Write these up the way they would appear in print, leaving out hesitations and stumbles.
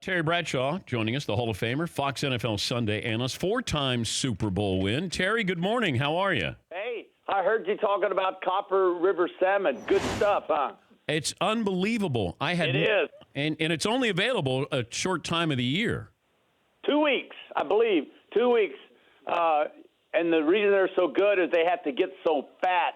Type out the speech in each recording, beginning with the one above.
Terry Bradshaw joining us, the Hall of Famer, Fox NFL Sunday analyst, four-time Super Bowl win. Terry, good morning. How are you? Hey, I heard you talking about Copper River salmon. Good stuff, huh? It's unbelievable. It is. And it's only available a short time of the year. 2 weeks, I believe. 2 weeks. And the reason they're so good is they have to get so fat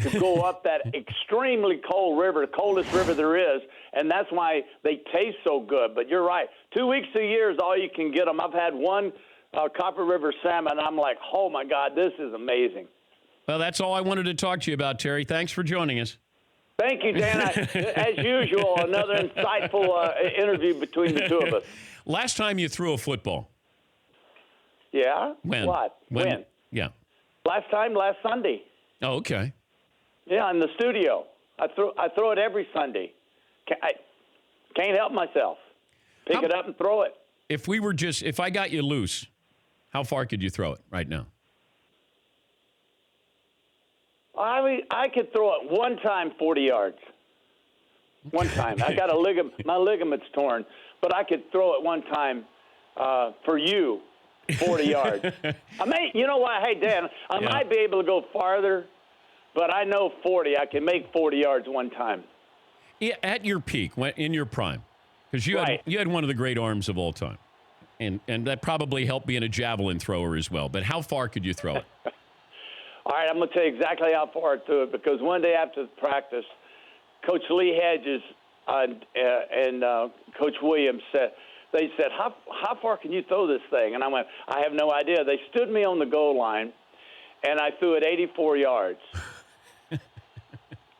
to go up that extremely cold river, the coldest river there is, and that's why they taste so good. But you're right. 2 weeks a year is all you can get them. I've had one Copper River salmon, and I'm like, oh, my God, this is amazing. Well, that's all I wanted to talk to you about, Terry. Thanks for joining us. Thank you, Dan. As usual, another insightful interview between the two of us. Last time you threw a football. Yeah? When? What? When? Yeah. Last Sunday. Oh, okay. Yeah, in the studio. I throw it every Sunday. I can't help myself. Pick it up and throw it. If I got you loose, how far could you throw it right now? I could throw it one time 40 yards. One time. I got my ligament's torn, but I could throw it one time for you 40 yards. You know what? Hey, Dan, I might be able to go farther, but I know 40. I can make 40 yards one time. Yeah, at your peak, in your prime, because you had one of the great arms of all time, and that probably helped being a javelin thrower as well. But how far could you throw it? All right, I'm going to tell you exactly how far I threw it, because one day after practice, Coach Lee Hedges and Coach Williams said, how far can you throw this thing? And I went, I have no idea. They stood me on the goal line, and I threw it 84 yards.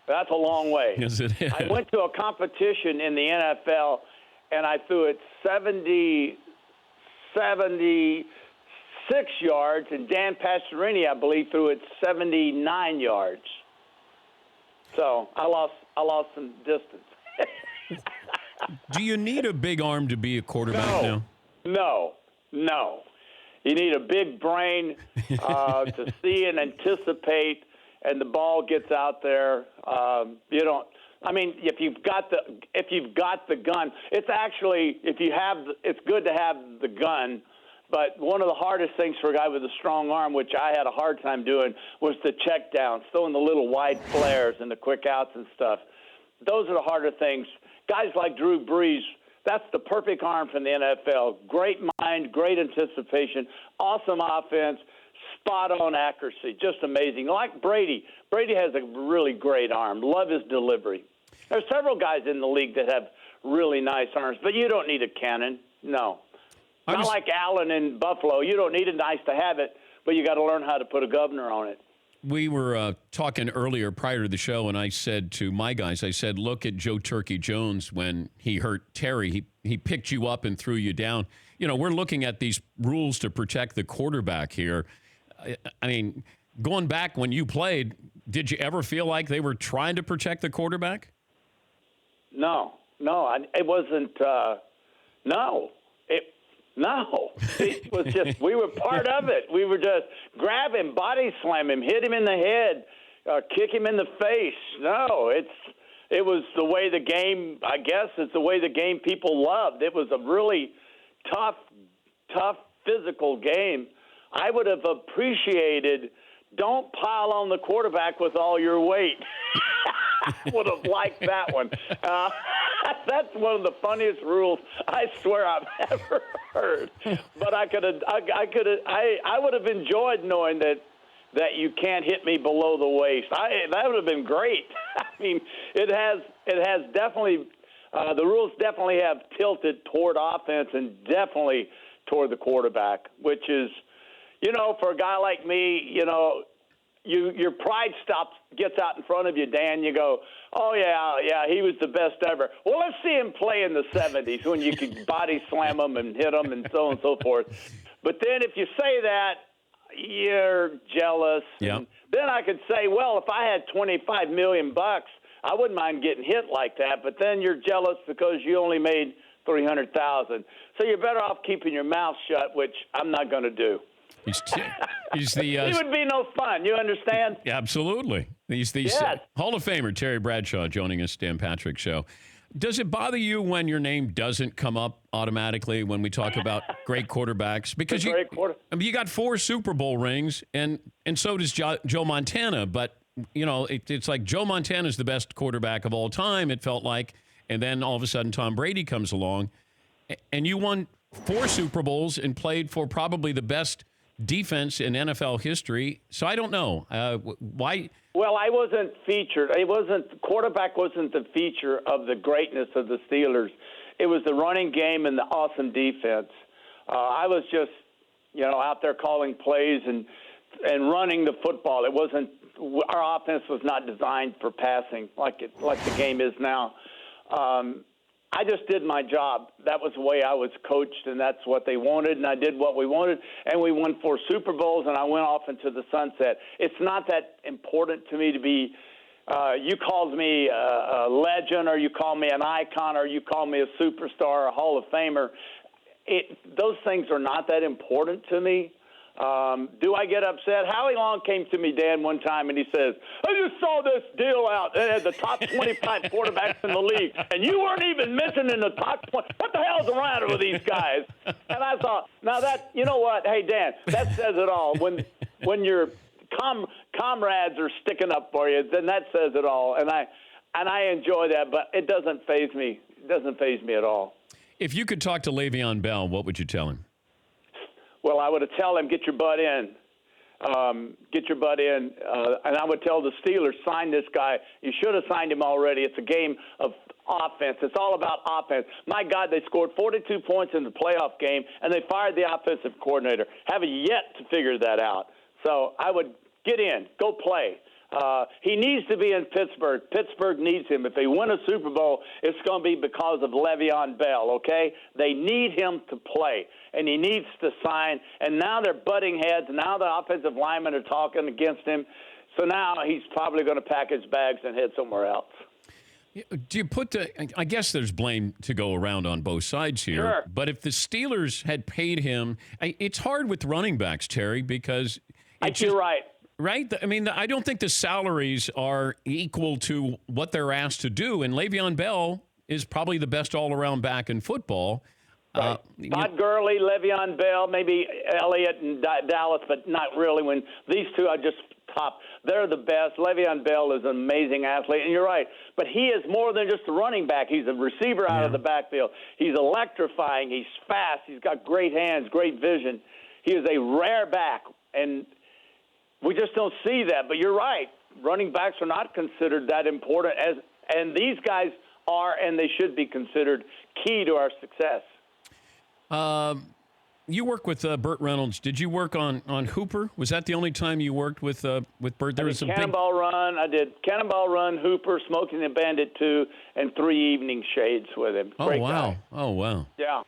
That's a long way. Yes, it is. I went to a competition in the NFL, and I threw it 76 yards, and Dan Pastorini, I believe, threw it 79 yards. So I lost some distance. Do you need a big arm to be a quarterback now? No. You need a big brain to see and anticipate, and the ball gets out there. You don't. I mean, if you've got the gun, it's good to have the gun. But one of the hardest things for a guy with a strong arm, which I had a hard time doing, was the check downs, throwing the little wide flares and the quick outs and stuff. Those are the harder things. Guys like Drew Brees, that's the perfect arm from the NFL. Great mind, great anticipation, awesome offense, spot-on accuracy, just amazing. Like Brady. Brady has a really great arm. Love his delivery. There's several guys in the league that have really nice arms, but you don't need a cannon. No. Not like Allen in Buffalo. You don't need it, nice to have it, but you got to learn how to put a governor on it. We were talking earlier prior to the show, and I said to my guys, look at Joe Turkey Jones when he hurt Terry. He picked you up and threw you down. You know, we're looking at these rules to protect the quarterback here. I mean, going back when you played, did you ever feel like they were trying to protect the quarterback? No, it wasn't. No, it was just we were part of it. We were just grab him, body slam him, hit him in the head, kick him in the face. No, it was the way the game. I guess it's the way the game people loved. It was a really tough, physical game. I would have appreciated. Don't pile on the quarterback with all your weight. I would have liked that one. That's one of the funniest rules I swear I've ever heard. But I would have enjoyed knowing that you can't hit me below the waist. That would have been great. I mean, it has definitely the rules definitely have tilted toward offense and definitely toward the quarterback, which is, you know, for a guy like me, you know, your pride gets out in front of you, Dan. You go, oh, yeah, he was the best ever. Well, let's see him play in the 70s when you could body slam him and hit him and so on and so forth. But then if you say that, you're jealous. Yeah. And then I could say, well, if I had $25 million, I wouldn't mind getting hit like that. But then you're jealous because you only made $300,000. So you're better off keeping your mouth shut, which I'm not going to do. He's the. It would be no fun. You understand? Absolutely. He's the Yes. Hall of Famer Terry Bradshaw joining us, Dan Patrick Show. Does it bother you when your name doesn't come up automatically when we talk about great quarterbacks? Because you got 4 Super Bowl rings, and so does Joe Montana. But it's like Joe Montana is the best quarterback of all time. It felt like, and then all of a sudden Tom Brady comes along, and you won 4 Super Bowls and played for probably the best defense in NFL history. So I don't know why. Well, I wasn't featured. Quarterback wasn't the feature of the greatness of the Steelers. It was the running game and the awesome defense. I was just, out there calling plays and running the football. It wasn't. Our offense was not designed for passing like the game is now. I just did my job. That was the way I was coached, and that's what they wanted, and I did what we wanted, and we won 4 Super Bowls, and I went off into the sunset. It's not that important to me to be you called me a legend, or you call me an icon, or you call me a superstar, a Hall of Famer. Those things are not that important to me. Do I get upset? Howie Long came to me, Dan, one time, and he says, I just saw this deal out. It had the top 25 quarterbacks in the league, and you weren't even mentioned in the top 20. What the hell's the matter with these guys? And I thought, now that, you know what? Hey, Dan, that says it all. When your comrades are sticking up for you, then that says it all. And I enjoy that, but it doesn't faze me. It doesn't faze me at all. If you could talk to Le'Veon Bell, what would you tell him? Well, I would have tell him, get your butt in. Get your butt in. And I would tell the Steelers, sign this guy. You should have signed him already. It's a game of offense. It's all about offense. My God, they scored 42 points in the playoff game, and they fired the offensive coordinator. Haven't yet to figure that out. So I would get in. Go play. He needs to be in Pittsburgh. Pittsburgh needs him. If they win a Super Bowl, it's going to be because of Le'Veon Bell, okay? They need him to play, and he needs to sign. And now they're butting heads. Now the offensive linemen are talking against him. So now he's probably going to pack his bags and head somewhere else. Do you I guess there's blame to go around on both sides here. Sure. But if the Steelers had paid him, it's hard with running backs, Terry, because you're right. Right? I mean, I don't think the salaries are equal to what they're asked to do. And Le'Veon Bell is probably the best all-around back in football. Right. Todd Gurley, Le'Veon Bell, maybe Elliott and Dallas, but not really. When these two are just top, they're the best. Le'Veon Bell is an amazing athlete, and you're right. But he is more than just a running back. He's a receiver out of the backfield. He's electrifying. He's fast. He's got great hands, great vision. He is a rare back, and we just don't see that. But you're right. Running backs are not considered that important, and these guys are, and they should be considered key to our success. You work with Burt Reynolds. Did you work on Hooper? Was that the only time you worked with Burt? There was a Cannonball Run. I did Cannonball Run, Hooper, Smoking the Bandit 2, and 3 Evening Shades with him. Oh, Great wow. guy. Oh, wow. Yeah.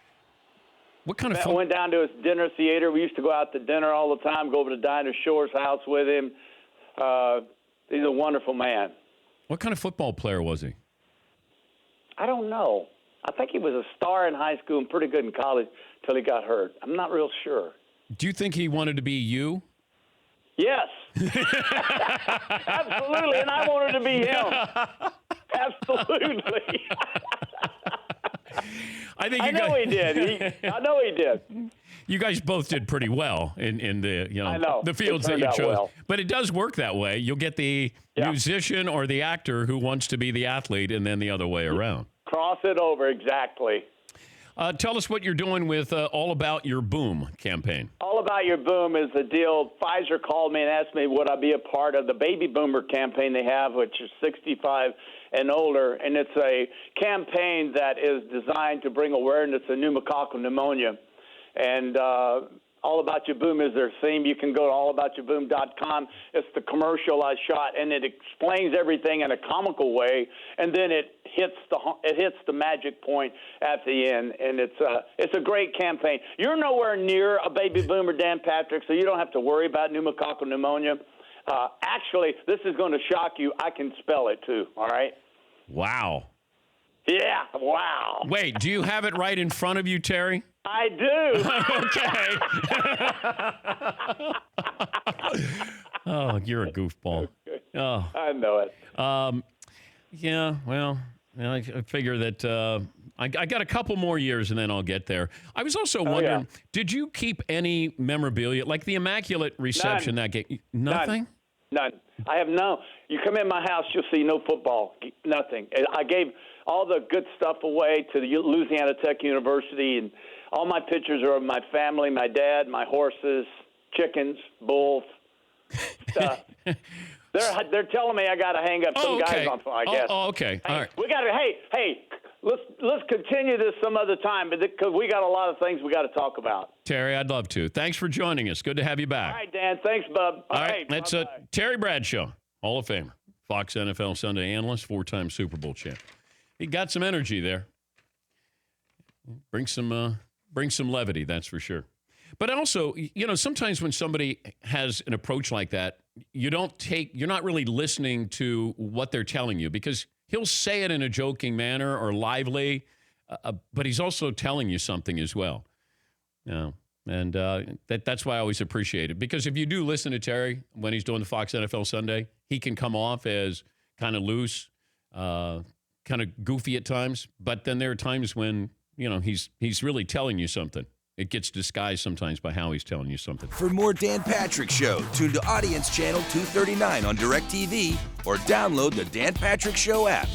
What kind of I fun? went down to his dinner theater. We used to go out to dinner all the time, go over to Dinah Shore's house with him. He's a wonderful man. What kind of football player was he? I don't know. I think he was a star in high school and pretty good in college until he got hurt. I'm not real sure. Do you think he wanted to be you? Yes. Absolutely. And I wanted to be him. Absolutely. I think I know he did. I know he did. You guys both did pretty well in the the fields that you chose. Well. But it does work that way. You'll get the musician or the actor who wants to be the athlete, and then the other way around. Cross it over, exactly. Tell us what you're doing with All About Your Boom campaign. All About Your Boom is the deal. Pfizer called me and asked me would I be a part of the baby boomer campaign they have, which is 65 and older. And it's a campaign that is designed to bring awareness to pneumococcal pneumonia. And All About Your Boom is their theme. You can go to allaboutyourboom.com. It's the commercial I shot, and it explains everything in a comical way, and then it hits the magic point at the end, and it's a great campaign. You're nowhere near a baby boomer, Dan Patrick, so you don't have to worry about pneumococcal pneumonia. Actually, this is going to shock you. I can spell it too. All right. Wow. Yeah. Wow. Wait, do you have it right in front of you, Terry? I do. Okay. Oh, you're a goofball. Oh, I know it. Yeah. Well, I figure that I got a couple more years and then I'll get there. I was also wondering, did you keep any memorabilia, like the Immaculate Reception that game? Nothing? None. I have no. You come in my house, you'll see no football. Nothing. I gave all the good stuff away to the Louisiana Tech University, and all my pictures are of my family, my dad, my horses, chickens, bulls, stuff. They're telling me I got to hang up some guys on. I guess. Okay. All right. We got to. Hey. Let's continue this some other time, because we got a lot of things we got to talk about. Terry, I'd love to. Thanks for joining us. Good to have you back. All right, Dan. Thanks, bub. All right. That's Terry Bradshaw, Hall of Famer, Fox NFL Sunday analyst, 4-time Super Bowl champ. He got some energy there. Bring some levity, that's for sure. But also, sometimes when somebody has an approach like that, you're not really listening to what they're telling you, because he'll say it in a joking manner or lively, but he's also telling you something as well. And that's why I always appreciate it. Because if you do listen to Terry when he's doing the Fox NFL Sunday, he can come off as kind of loose, kind of goofy at times. But then there are times when, he's really telling you something. It gets disguised sometimes by how he's telling you something. For more Dan Patrick Show, tune to Audience Channel 239 on DirecTV or download the Dan Patrick Show app.